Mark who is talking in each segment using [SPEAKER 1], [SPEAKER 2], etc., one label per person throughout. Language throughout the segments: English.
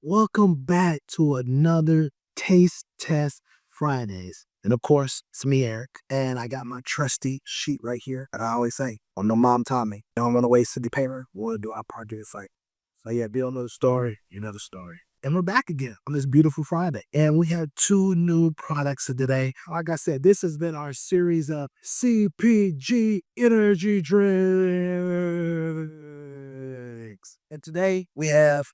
[SPEAKER 1] Welcome back to another Taste Test Fridays. And of course, it's me, Eric, and I got my trusty sheet right here. And I always say, oh, no mom taught me. Don't run away, city paper. We'll do our part to the fight. So yeah, if you don't know the story, you know the story. And we're back again on this beautiful Friday. And we have two new products today. Like I said, this has been our series of CPG energy drinks. And today we have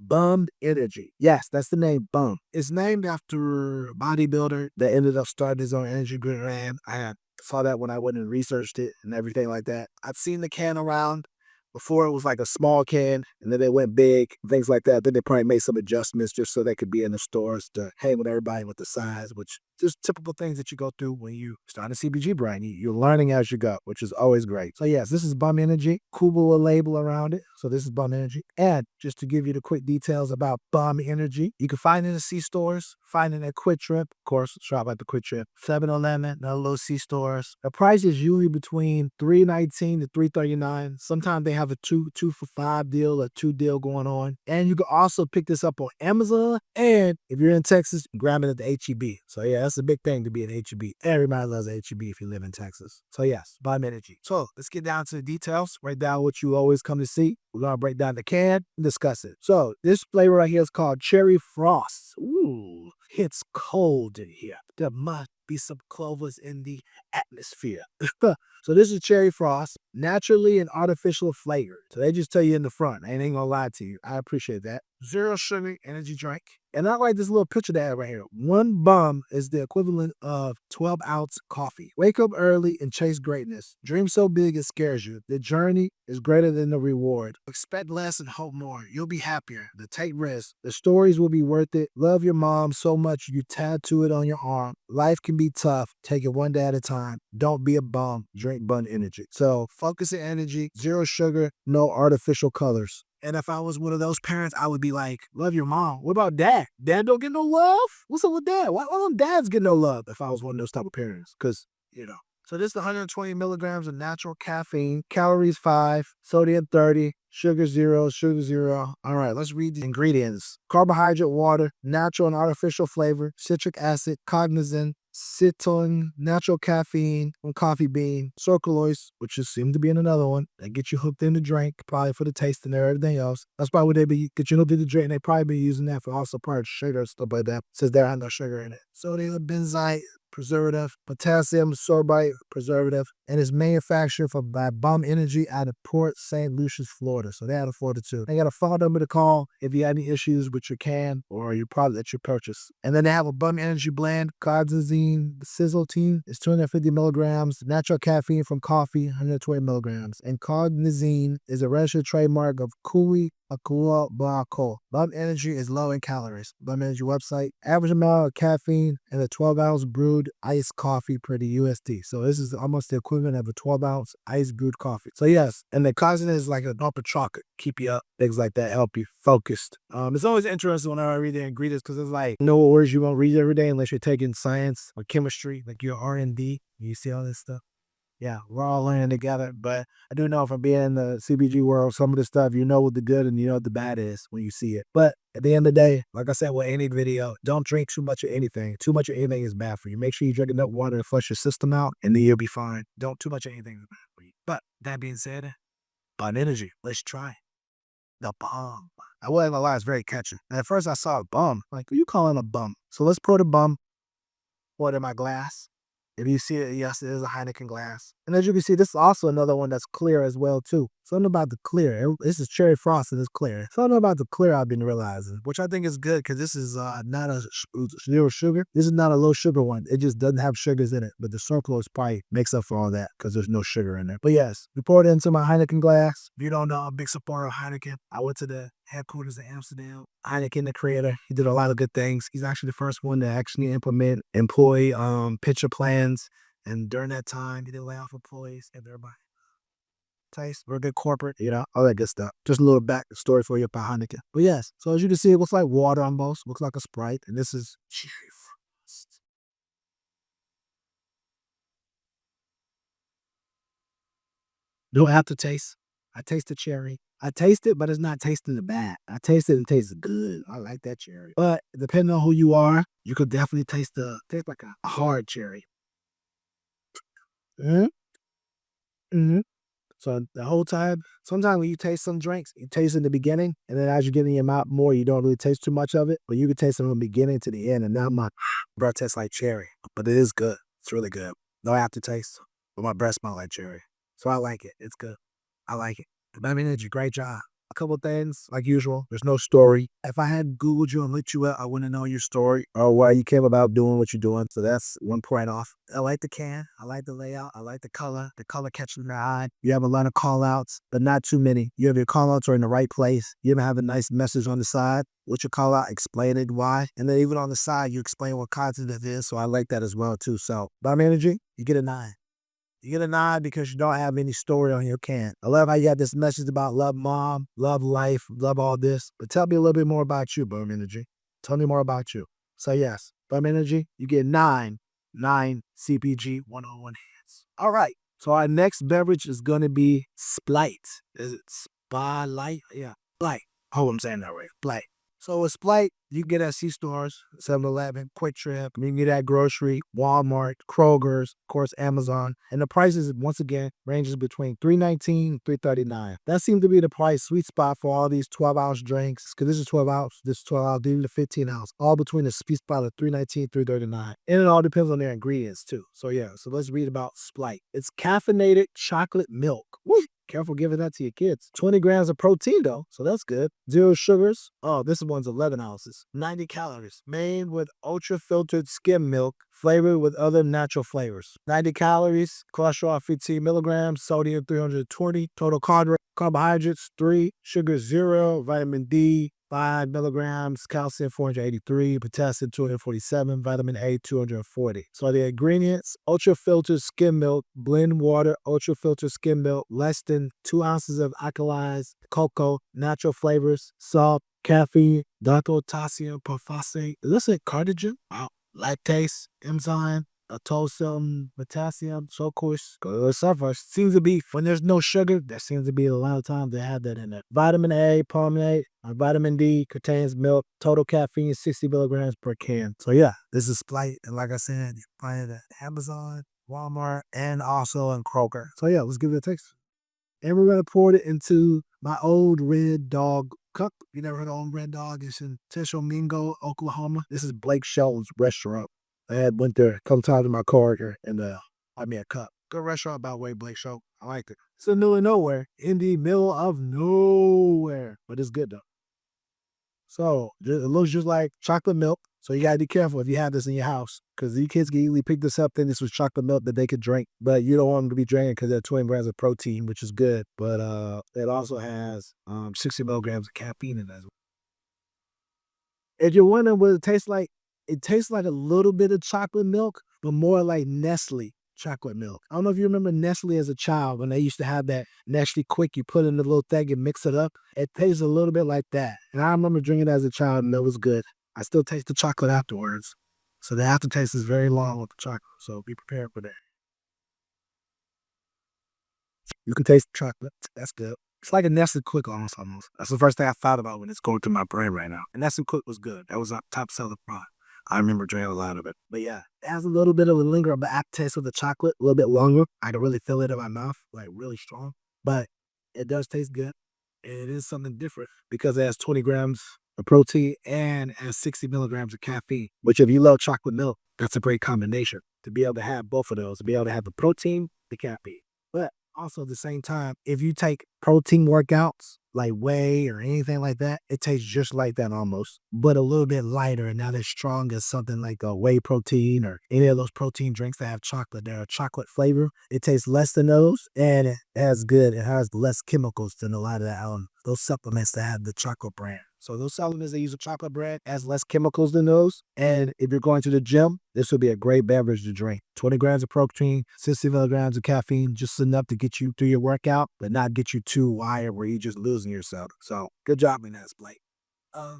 [SPEAKER 1] Bum Energy. Yes, that's the name, Bum. It's named after a bodybuilder that ended up starting his own energy brand. I saw that when I went and researched it and everything like that. I've seen the can around. Before it was like a small can, and then they went big, things like that. Then they probably made some adjustments just so they could be in the stores to hang with everybody with the size, which just typical things that you go through when you start a CBG brand. You're learning as you go, which is always great. So yes, this is Bum Energy. Kuba label around it. So this is Bum Energy. And just to give you the quick details about Bum Energy, you can find it in the C stores, find it at Quick Trip, of course, shop at the Quick Trip, 7-Eleven, and other little C stores. The price is usually between $3.19 to $3.39. Sometimes they have a two for $5 deal, a 2 deal going on. And you can also pick this up on Amazon. And if you're in Texas, grab it at the HEB. So yeah, that's a big thing to be at HEB. Everybody loves HEB if you live in Texas. So yes, Bum Energy. So let's get down to the details. Write down what you always come to see. We're going to break down the can and discuss it. So this flavor right here is called Cherry Frost. Ooh, it's cold in here. There must be some clovers in the atmosphere. So this is Cherry Frost, naturally and artificial flavor. So they just tell you in the front. I ain't gonna lie to you. I appreciate that. Zero sugar energy drink. And I like this little picture they have right here. One bum is the equivalent of 12-ounce coffee. Wake up early and chase greatness. Dream so big it scares you. The journey is greater than the reward. Expect less and hope more. You'll be happier. The take risks. The stories will be worth it. Love your mom so much you tattoo it on your arm. Life can be tough. Take it one day at a time. Don't be a bum. Drink Bun Energy. So focus and energy, zero sugar, no artificial colors. And if I was one of those parents, I would be like, love your mom. What about dad? Dad don't get no love? What's up with dad? Why don't dads get no love if I was one of those type of parents? Because, you know. So this is 120 milligrams of natural caffeine, calories 5, sodium 30, sugar 0, sugar 0. All right, let's read the ingredients. Carbohydrate water, natural and artificial flavor, citric acid, cognizin, citron, natural caffeine from coffee bean, sucralose, which just seemed to be in another one. They get you hooked in the drink, probably for the taste and everything else. That's probably what they be get you hooked in the drink, and they probably be using that for also part of sugar and stuff like that, since there ain't no sugar in it. Sodium benzoate preservative, potassium sorbate preservative, and is manufactured by Bum Energy out of Port St. Lucie, Florida. So they out of Florida too. They got a phone number to call if you have any issues with your can or your product that you purchase. And then they have a Bum Energy blend, Cardizine, Sizzletine is 250 milligrams, natural caffeine from coffee, 120 milligrams. And Cardizine is a registered trademark of Kui Akua Bako. Bum Energy is low in calories. Bum Energy website, average amount of caffeine in a 12-ounce brewed iced coffee per the USD. So this is almost the equivalent of a 12-ounce iced brewed coffee. So yes, and the cousin is like a darker chocolate, keep you up, things like that, help you focused. It's always interesting whenever I read the ingredients because it's like no words you won't read every day unless you're taking science or chemistry, like your R&D. You see all this stuff. Yeah, we're all learning together. But I do know from being in the CBG world, some of the stuff, you know what the good and you know what the bad is when you see it. But at the end of the day, like I said with any video, don't drink too much of anything. Too much of anything is bad for you. Make sure you drink enough water to flush your system out, and then you'll be fine. Don't too much of anything is bad for you. But that being said, Bun Energy, let's try the bomb. I wasn't gonna lie, it's very catchy. And at first I saw a bum. Like, who you calling a bum? So let's pour the bum water in my glass. If you see it, yes, it is a Heineken glass. And as you can see, this is also another one that's clear as well, too. Something about the clear. This is cherry frost and it's clear. Something about the clear I've been realizing, which I think is good because this is not a zero sugar. This is not a low sugar one. It just doesn't have sugars in it. But the surplus probably makes up for all that because there's no sugar in there. But yes, we poured it into my Heineken glass. If you don't know, I'm a big supporter of Heineken. I went to the headquarters in Amsterdam. Heineken, the creator, he did a lot of good things. He's actually the first one to actually implement employee pension plans. And during that time, he did lay off employees and everybody. Taste, we're a good corporate, you know, all that good stuff. Just a little back story for you about Heineken. But yes, so as you can see, it looks like water almost. Looks like a Sprite. And this is cherry frost. No aftertaste. I taste the cherry. I taste it, but it's not tasting the bad. I taste it and it tastes good. I like that cherry. But depending on who you are, you could definitely taste like a hard cherry. Hmm. Hmm. So the whole time, sometimes when you taste some drinks, you taste in the beginning, and then as you get in your mouth more, you don't really taste too much of it. But you can taste it from the beginning to the end, and now my breath tastes like cherry. But it is good. It's really good. No aftertaste, but my breath smells like cherry. So I like it. It's good. I like it. I mean, it's a great job. A couple things, like usual. There's no story. If I had Googled you and looked you up, I wouldn't know your story or why you came about doing what you're doing. So that's one point off. I like the can. I like the layout. I like the color. The color catches my eye. You have a lot of call outs, but not too many. You have your call outs are in the right place. You even have a nice message on the side. What you call out, explain it why. And then even on the side, you explain what content it is. So I like that as well, too. So, Bomb Energy, you get a 9. You get a 9 because you don't have any story on your can. I love how you got this message about love mom, love life, love all this. But tell me a little bit more about you, Boom Energy. Tell me more about you. So yes, Boom Energy, you get 9 CPG 101 hands. All right. So our next beverage is going to be SPYLT. Is it Spotlight? Yeah. Splight. I hope I'm saying that right. Splight. So with Splite, you can get at C-stores, 7-Eleven, Quick Trip. You can get at grocery, Walmart, Kroger's, of course, Amazon. And the prices, once again, ranges between $3.19 and $3.39. That seems to be the price sweet spot for all these 12-ounce drinks. Because this is 12 ounce, this is 12 ounce, these are the 15 ounce. All between the sweet spot of $3.19, $3.39. And it all depends on their ingredients, too. So yeah, so let's read about Splite. It's caffeinated chocolate milk. Woo! Careful giving that to your kids. 20 grams of protein, though, so that's good. 0 sugars. Oh, this one's 11 ounces. 90 calories. Made with ultra-filtered skim milk, flavored with other natural flavors. 90 calories, cholesterol 15 milligrams, sodium 320, total carbohydrates 3, sugar 0, vitamin D 5 milligrams, calcium 483, potassium 247, vitamin A 240. So the ingredients: ultra filtered skim milk, blend water, ultra filtered skim milk, less than 2 ounces of alkalized cocoa, natural flavors, salt, caffeine, diethylpotassium perphosphate. Is this a carcinogen? Wow. Lactase, enzyme, atosome, potassium, sucrose, sulfur. Seems to be, when there's no sugar, there seems to be a lot of times they have that in it. Vitamin A, palmate, vitamin D, contains milk, total caffeine, 60 milligrams per can. So yeah, this is Splite. And like I said, you can find it at Amazon, Walmart, and also in Kroger. So yeah, let's give it a taste. And we're going to pour it into my old Red Dog cup. You never heard of old Red Dog? It's in Tishomingo, Oklahoma. This is Blake Shelton's restaurant. I had went there a couple times in my car here and I made a cup. Good restaurant, by the way, Blake Shelton. I like it. It's in the middle of nowhere. In the middle of nowhere. But it's good though. So it looks just like chocolate milk. So you gotta be careful if you have this in your house, because these kids can easily pick this up, think this was chocolate milk that they could drink, but you don't want them to be drinking because they're 20 grams of protein, which is good. But it also has 60 milligrams of caffeine in it as well. If you're wondering what it tastes like a little bit of chocolate milk, but more like Nestle chocolate milk. I don't know if you remember Nestle as a child when they used to have that Nestle Quick, you put in the little thing and mix it up. It tastes a little bit like that. And I remember drinking it as a child and it was good. I still taste the chocolate afterwards. So the aftertaste is very long with the chocolate. So be prepared for that. You can taste the chocolate. That's good. It's like a Nestle Quick almost. That's the first thing I thought about when it's going through my brain right now. And Nestle Quick was good. That was a top seller product. I remember drinking a lot of it. But yeah, it has a little bit of a lingering aftertaste with the chocolate, a little bit longer. I can really feel it in my mouth, like really strong. But it does taste good. And it is something different because it has 20 grams of protein and has 60 milligrams of caffeine, which if you love chocolate milk, that's a great combination to be able to have both of those, to be able to have the protein, the caffeine. But also at the same time, if you take protein workouts like whey or anything like that, it tastes just like that almost, but a little bit lighter and not as strong as something like a whey protein or any of those protein drinks that have chocolate. They're a chocolate flavor. It tastes less than those, and it has less chemicals than a lot of those supplements that have the chocolate brand. So those supplements that use a chocolate brand has less chemicals than those. And if you're going to the gym, this would be a great beverage to drink. 20 grams of protein, 60 milligrams of caffeine, just enough to get you through your workout, but not get you too wired where you're just losing yourself. So good job in that, Splite.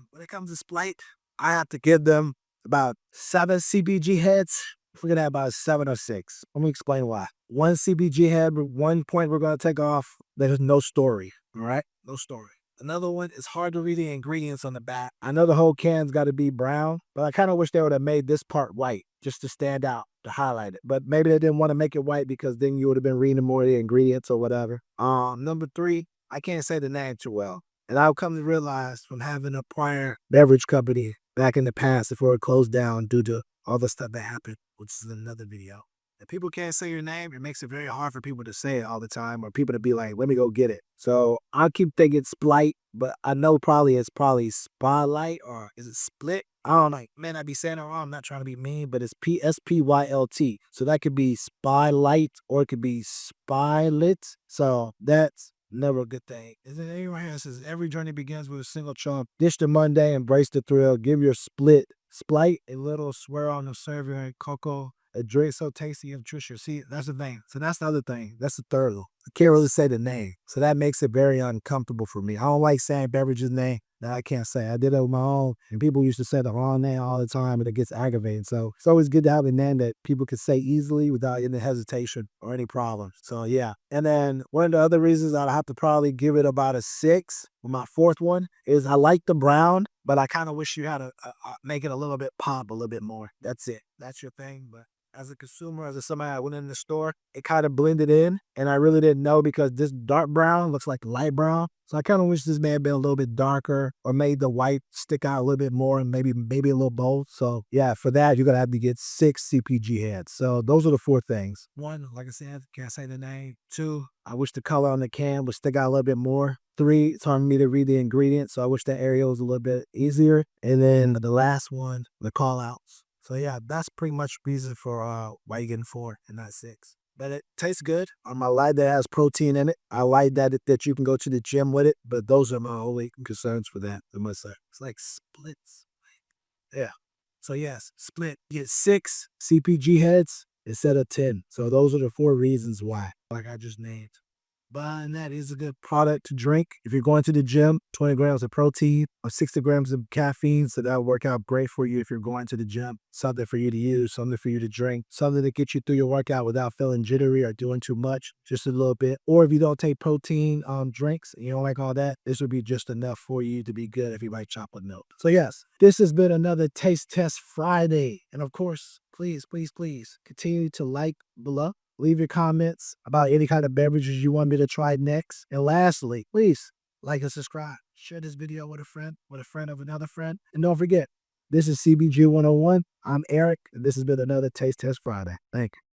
[SPEAKER 1] When it comes to Splite, I have to give them about 7 CBG heads. We're gonna have about 7 or 6. Let me explain why. one CPG head, one point we're going to take off. There's no story. All right? No story. Another one, it's hard to read the ingredients on the back. I know the whole can's got to be brown, but I kind of wish they would have made this part white just to stand out, to highlight it. But maybe they didn't want to make it white because then you would have been reading more of the ingredients or whatever. Number three, I can't say the name too well. And I've come to realize from having a prior beverage company back in the past before it closed down due to all the stuff that happened, which is another video. If people can't say your name, it makes it very hard for people to say it all the time or people to be like, let me go get it. So I keep thinking SPYLT, but I know it's probably Spotlight or is it Split? I don't know. Man, I be saying it wrong. I'm not trying to be mean, but it's SPYLT. So that could be Spylight or it could be Spylit. So that's never a good thing. Is it anywhere here? It says every journey begins with a single charm. Dish the Monday, embrace the thrill, give your SPYLT a little swear on the server and cocoa. A drink so tasty and nutritious. See, that's the thing. So that's the other thing. That's the third one. I can't really say the name. So that makes it very uncomfortable for me. I don't like saying Beverages' name. That I can't say. I did it with my own. And people used to say the wrong name all the time and it gets aggravating. So it's always good to have a name that people can say easily without any hesitation or any problems. So yeah. And then one of the other reasons I'd have to probably give it about a 6. My fourth one is I like the brown, but I kind of wish you had to make it a little bit pop a little bit more. That's it. That's your thing. But as a consumer, as somebody I went in the store, it kind of blended in, and I really didn't know because this dark brown looks like light brown. So I kind of wish this may have been a little bit darker or made the white stick out a little bit more and maybe a little bold. So yeah, for that, you're going to have to get 6 CPG heads. So those are the 4 things. 1, like I said, can't say the name. 2, I wish the color on the can would stick out a little bit more. 3, it's hard for me to read the ingredients, so I wish that area was a little bit easier. And then the last one, the call outs. So yeah, that's pretty much reason for why you're getting 4 and not 6. But it tastes good. I like that it has protein in it. I like that you can go to the gym with it. But those are my only concerns for that. I must say, it's like splits. Yeah. So yes, split. You get 6 CPG heads instead of 10. So those are the 4 reasons why, like I just named. But and that is a good product to drink. If you're going to the gym, 20 grams of protein or 60 grams of caffeine. So that'll work out great for you if you're going to the gym. Something for you to use, something for you to drink, something to get you through your workout without feeling jittery or doing too much, just a little bit. Or if you don't take protein drinks, you don't like all that, this would be just enough for you to be good if you like chocolate milk. So yes, this has been another Taste Test Friday. And of course, please, please, please continue to like below. Leave your comments about any kind of beverages you want me to try next. And lastly, please like and subscribe. Share this video with a friend of another friend. And don't forget, this is CBG 101. I'm Eric, and this has been another Taste Test Friday. Thank you.